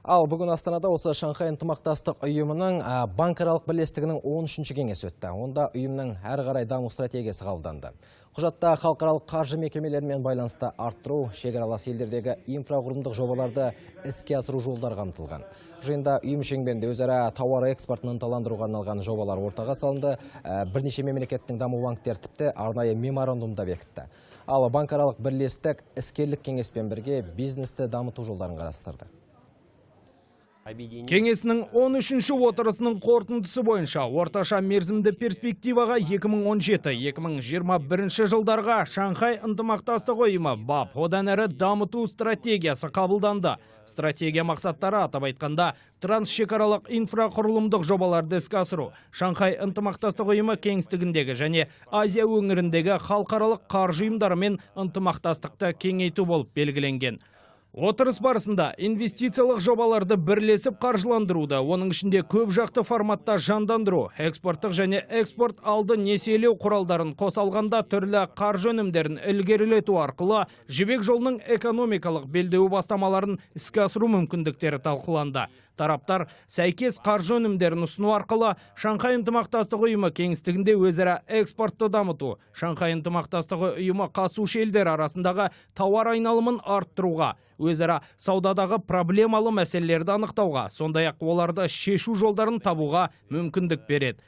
Ал бүгін Астанада осы Шанхай ынтымақтастық ұйымының банкаралық бірлестігінің 13-ші кеңесі өтті. Онда ұйымның әрі қарай даму стратегиясы қабылданды. Құжатта халықаралық қаржы мекемелерімен байланысты арттыру, шекаралас елдердегі инфрақұрылымдық жобаларды іске асыру жолдары қамтылған. Жиында ұйым шеңберінде өзара тауар экспортын ынталандыруға арналған жобалар ортаға салынды. Бірнеше мемлекеттің даму банктері тіпті арнайы меморандумда бекітті. Ал банкаралық бірлестік іскерлік кеңеспен бірге бизнесті дамыту жолдарын қарастырды. Кеңесінің 13-ші отырысының қорытындысы бойынша орташа мерзімді перспективаға 2017-2021 жылдарға Шанхай ынтымақтастық ұйымы БАП одан әрі дамыту стратегиясы қабылданды. Стратегия мақсаттары атап айтқанда трансшекаралық инфрақұрылымдық жобаларды іске асыру, Шанхай ынтымақтастық ұйымы кеңістігіндегі және Азия өңіріндегі халықаралық қаржы ұйымдарымен ынтымақтастықты кеңейту болып белгіленген. Отырыс барысында инвестициялық жобаларды бірлесіп қаржыландыруды, оның ішінде көп жақты форматта жандандыру, экспорттық және экспорт алды несиелеу құралдарын қоса алғанда түрлі қаржы өнімдерін ілгерілету арқылы жібек жолының экономикалық белдеуі бастамаларын іске асыру мүмкіндіктері талқыланды. Тараптар сәйкес қаржы өнімдерін ұсыну арқылы Шанхай ынтымақтастық ұйымы кеңістігінде өзара экспортты дамыту, Шанхай ынтымақтастығы ұйымы қатысушы елдер арасындағы тауар айналымын арттыруға, өзара саудадағы проблемалы мәселелерді анықтауға, сондай-ақ оларды шешу жолдарын табуға мүмкіндік береді.